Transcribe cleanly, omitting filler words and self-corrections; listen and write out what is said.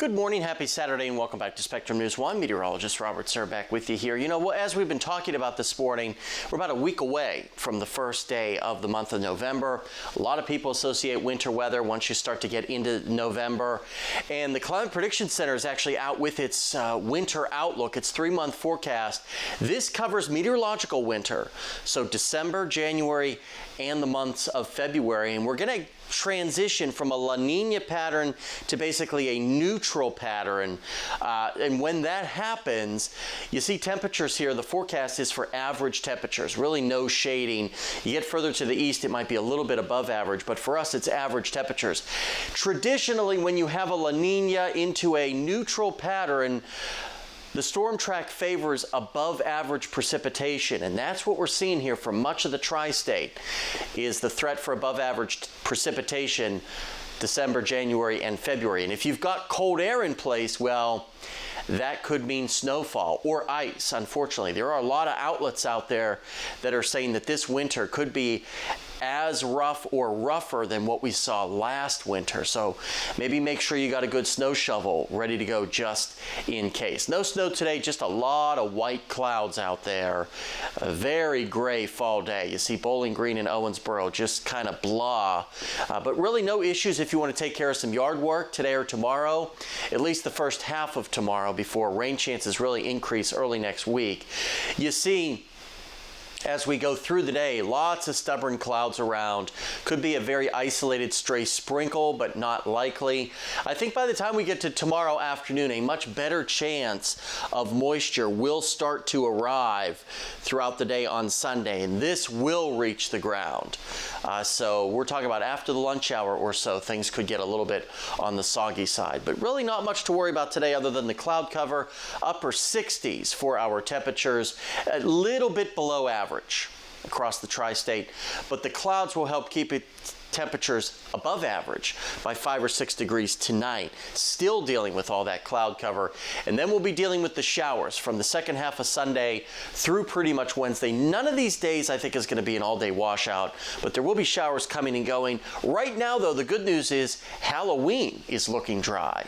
Good morning, happy Saturday, and welcome back to Spectrum News 1. Meteorologist Robert Suhr back with you here. You know, as we've been talking about this morning, we're about a week away from the first day of the month of November. A lot of people associate winter weather once you start to get into November. And the Climate Prediction Center is actually out with its winter outlook, its 3-month forecast. This covers meteorological winter, so December, January, and the months of February. And we're going to transition from a La Nina pattern to basically a neutral pattern. And when that happens, you see temperatures here. The forecast is for average temperatures, really no shading. You get further to the east, it might be a little bit above average, but for us, it's average temperatures. Traditionally, when you have a La Nina into a neutral pattern, the storm track favors above average precipitation, and that's what we're seeing here for much of the tri-state, is the threat for above average precipitation December, January, and February. And if you've got cold air in place, well, that could mean snowfall or ice, unfortunately. There are a lot of outlets out there that are saying that this winter could be as rough or rougher than what we saw last winter. So maybe make sure you got a good snow shovel ready to go just in case. No snow today, just a lot of white clouds out there. A very gray fall day. You see Bowling Green and Owensboro just kind of blah. But really no issues if you want to take care of some yard work today or tomorrow, at least the first half of tomorrow before rain chances really increase early next week. You see, as we go through the day, lots of stubborn clouds around. Could be a very isolated stray sprinkle, but not likely. I think by the time we get to tomorrow afternoon, a much better chance of moisture will start to arrive throughout the day on Sunday, and this will reach the ground. So we're talking about after the lunch hour or so, things could get a little bit on the soggy side. But really not much to worry about today other than the cloud cover. Upper 60s for our temperatures, a little bit below average across the tri-state, but the clouds will help keep temperatures above average by 5 or 6 degrees tonight. Still dealing with all that cloud cover, and then we'll be dealing with the showers from the second half of Sunday through pretty much Wednesday. None of these days I think is going to be an all-day washout, but there will be showers coming and going. Right now though, the good news is Halloween is looking dry.